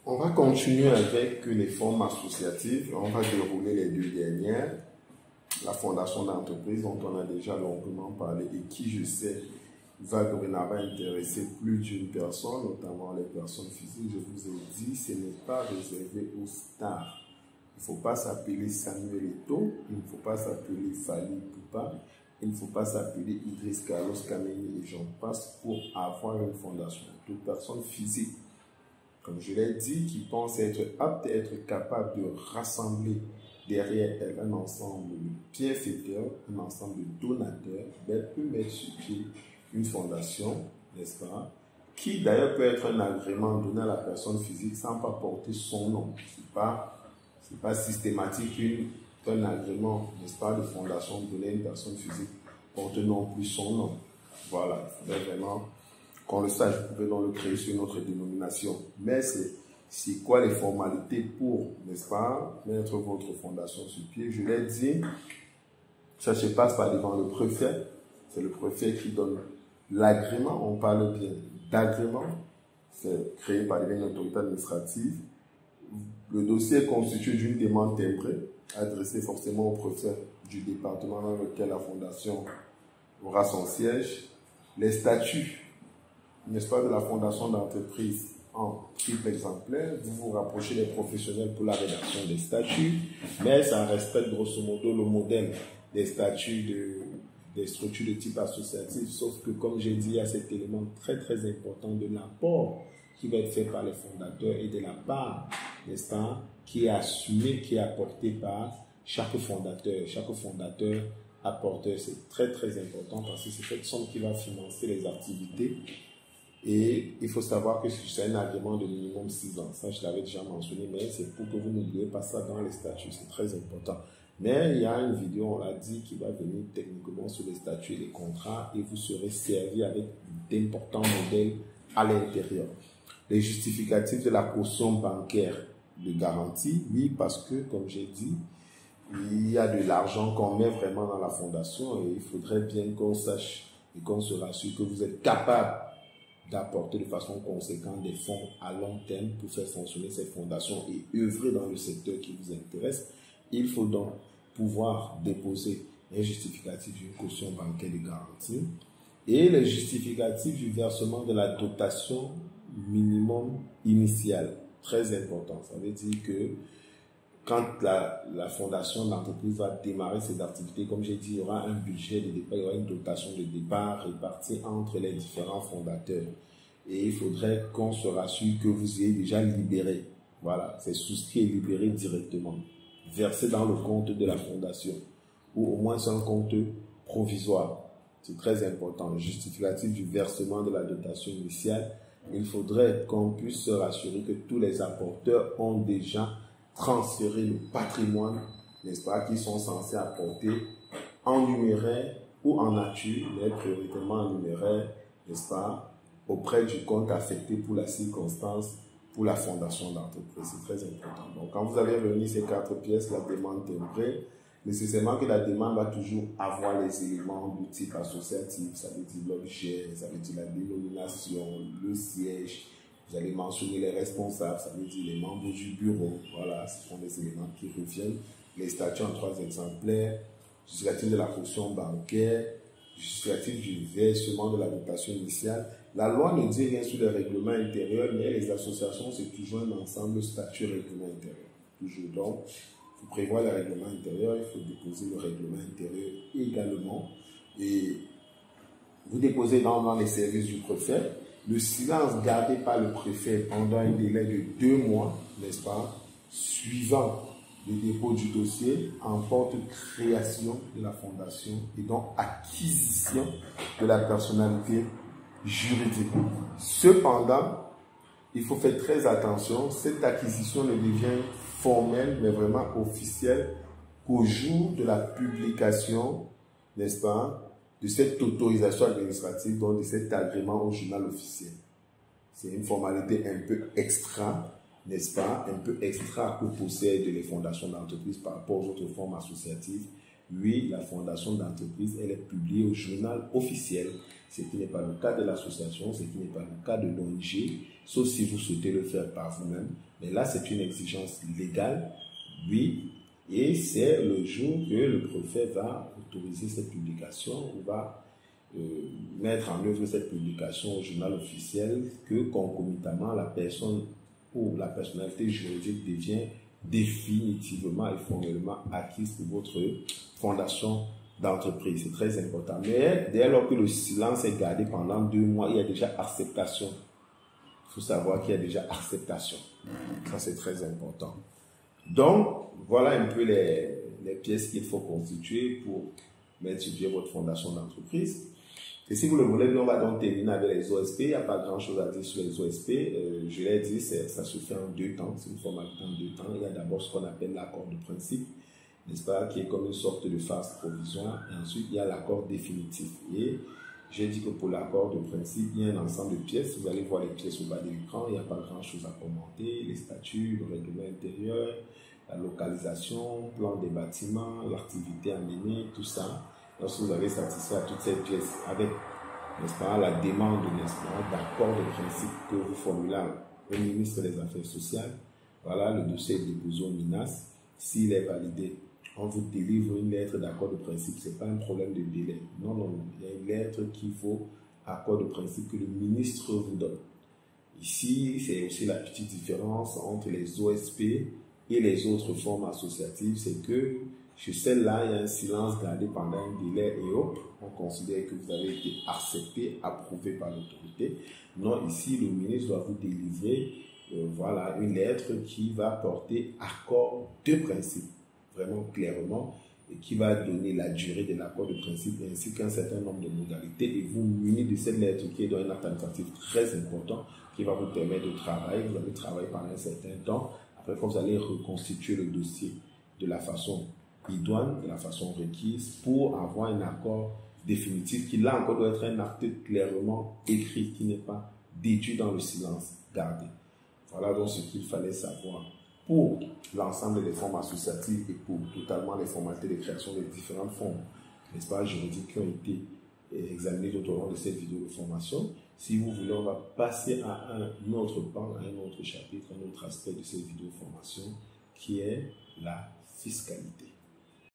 On va continuer avec les formes associatives. On va dérouler les deux dernières. La fondation d'entreprise dont on a déjà longuement parlé et qui, je sais, va dorénavant intéresser plus d'une personne, notamment les personnes physiques. Je vous ai dit, ce n'est pas réservé aux stars. Il ne faut pas s'appeler Samuel Eto'o, il ne faut pas s'appeler Fally Ipupa, il ne faut pas s'appeler Idriss Carlos Kameni et j'en passe pour avoir une fondation. Toute personne physique, comme je l'ai dit, qui pense être apte, être capable de rassembler derrière elle un ensemble de bienfaiteurs, un ensemble de donateurs, elle peut mettre sur pied une fondation, n'est-ce pas, qui d'ailleurs peut être un agrément donné à la personne physique sans pas porter son nom. C'est pas systématique qu'un agrément, n'est-ce pas, de fondation donné à une personne physique porte non plus son nom. Voilà, il faudrait vraiment qu'on le sache. Vous pouvez donc le créer sur notre dénomination. Mais c'est quoi les formalités pour, n'est-ce pas, mettre votre fondation sur pied? Je l'ai dit, ça se passe par devant le préfet. C'est le préfet qui donne l'agrément. On parle bien d'agrément. C'est créé par une autorité administrative. Le dossier est constitué d'une demande timbrée adressée forcément au préfet du département dans lequel la fondation aura son siège. Les statuts, n'est-ce pas, de la fondation d'entreprise en triple exemplaire. Vous vous rapprochez des professionnels pour la rédaction des statuts, mais ça respecte grosso modo le modèle des statuts des structures de type associatif, sauf que, comme j'ai dit, il y a cet élément très très important de l'apport qui va être fait par les fondateurs et de la part, n'est-ce pas, qui est assumé, qui est apporté par chaque fondateur. Chaque fondateur, apporteur, c'est très très important parce que c'est cette somme qui va financer les activités. Et il faut savoir que c'est un agrément de minimum 6 ans. Ça, je l'avais déjà mentionné, mais c'est pour que vous n'oubliez pas ça dans les statuts. C'est très important. Mais il y a une vidéo, on l'a dit, qui va venir techniquement sur les statuts et les contrats et vous serez servi avec d'importants modèles à l'intérieur. Les justificatifs de la caution bancaire de garantie, oui, parce que, comme j'ai dit, il y a de l'argent qu'on met vraiment dans la fondation et il faudrait bien qu'on sache et qu'on se rassure que vous êtes capable d'apporter de façon conséquente des fonds à long terme pour faire fonctionner cette fondation et œuvrer dans le secteur qui vous intéresse. Il faut donc pouvoir déposer un justificatif d'une caution bancaire de garantie et les justificatifs du versement de la dotation minimum initiale. Très important. Ça veut dire que quand la fondation d'entreprise va démarrer ses activités, comme j'ai dit, il y aura un budget de départ, il y aura une dotation de départ répartie entre les différents fondateurs. Et il faudrait qu'on se rassure que vous ayez déjà libéré. Voilà, c'est souscrit et libéré directement, versé dans le compte de la fondation, ou au moins un compte provisoire. C'est très important. Le justificatif du versement de la dotation initiale, il faudrait qu'on puisse se rassurer que tous les apporteurs ont déjà transférer le patrimoine, n'est-ce pas, qu'ils sont censés apporter en numéraire ou en nature, mais prioritairement en numéraire, n'est-ce pas, auprès du compte affecté pour la circonstance, pour la fondation d'entreprise. C'est très important. Donc, quand vous allez réunir ces 4 pièces, la demande timbrée, nécessairement que la demande va toujours avoir les éléments du type associatif, ça veut dire l'objet, ça veut dire la dénomination, le siège. Vous allez mentionner les responsables, ça veut dire les membres du bureau. Voilà, ce sont des éléments qui reviennent. Les statuts en 3 exemplaires, justificatif de la caution bancaire, justificatif du versement de la dotation initiale. La loi ne dit rien sur le règlement intérieur, mais les associations, c'est toujours un ensemble de statuts règlement intérieur. Toujours donc, pour prévoir le règlement intérieur, il faut déposer le règlement intérieur également. Et vous déposez dans les services du préfet. Le silence gardé par le préfet pendant un délai de 2 mois, n'est-ce pas, suivant le dépôt du dossier, emporte création de la fondation et donc acquisition de la personnalité juridique. Cependant, il faut faire très attention, cette acquisition ne devient formelle, mais vraiment officielle qu'au jour de la publication, n'est-ce pas, de cette autorisation administrative, donc de cet agrément au journal officiel. C'est une formalité un peu extra, n'est-ce pas, un peu extra que possèdent les fondations d'entreprise par rapport aux autres formes associatives, oui, la fondation d'entreprise, elle est publiée au journal officiel, ce qui n'est pas le cas de l'association, ce qui n'est pas le cas de l'ONG, sauf si vous souhaitez le faire par vous-même. Mais là, c'est une exigence légale, oui, et c'est le jour que le préfet va autoriser cette publication ou va mettre en œuvre cette publication au journal officiel que concomitamment la personne ou la personnalité juridique devient définitivement et formellement acquise pour votre fondation d'entreprise. C'est très important. Mais dès lors que le silence est gardé pendant 2 mois, il y a déjà acceptation. Il faut savoir qu'il y a déjà acceptation. Ça, c'est très important. Donc, voilà un peu les pièces qu'il faut constituer pour mettre sur pied votre fondation d'entreprise. Et si vous le voulez, on va donc terminer avec les OSP. Il n'y a pas grand-chose à dire sur les OSP. Je l'ai dit, ça se fait en 2 temps. C'est une formalité en 2 temps. Il y a d'abord ce qu'on appelle l'accord de principe, n'est-ce pas, qui est comme une sorte de phase provisoire. Et ensuite, il y a l'accord définitif. Et j'ai dit que pour l'accord de principe, il y a un ensemble de pièces. Vous allez voir les pièces au bas de l'écran. Il n'y a pas grand-chose à commenter. Les statuts, le règlement intérieur, la localisation, plan des bâtiments, l'activité à mener, tout ça. Lorsque vous avez satisfait à toutes ces pièces avec, n'est-ce pas, la demande, n'est-ce pas, d'accord de principe que vous formulez au ministre des Affaires sociales, voilà, le dossier est déposé au MINAS. S'il est validé, on vous délivre une lettre d'accord de principe. Ce n'est pas un problème de délai. Non, non, non. Il y a une lettre qu'il faut, accord de principe, que le ministre vous donne. Ici, c'est aussi la petite différence entre les OSP et les autres formes associatives, c'est que chez celle-là, il y a un silence gardé pendant un délai et hop, on considère que vous avez été accepté, approuvé par l'autorité. Non, ici, le ministre doit vous délivrer voilà, une lettre qui va porter accord de principe, vraiment clairement, et qui va donner la durée de l'accord de principe ainsi qu'un certain nombre de modalités et vous munir de cette lettre qui est dans un acte administratif très important qui va vous permettre de travailler. Vous allez travailler pendant un certain temps. Après, quand vous allez reconstituer le dossier de la façon idoine, de la façon requise pour avoir un accord définitif qui là encore doit être un acte clairement écrit qui n'est pas déduit dans le silence gardé. Voilà donc ce qu'il fallait savoir pour l'ensemble des formes associatives et pour totalement les formalités de création des différentes formes, n'est-ce pas, juridiques qui ont été examinées tout au long de cette vidéo de formation. Si vous voulez, on va passer à un autre pan, à un autre chapitre, un autre aspect de cette vidéo de formation qui est la fiscalité.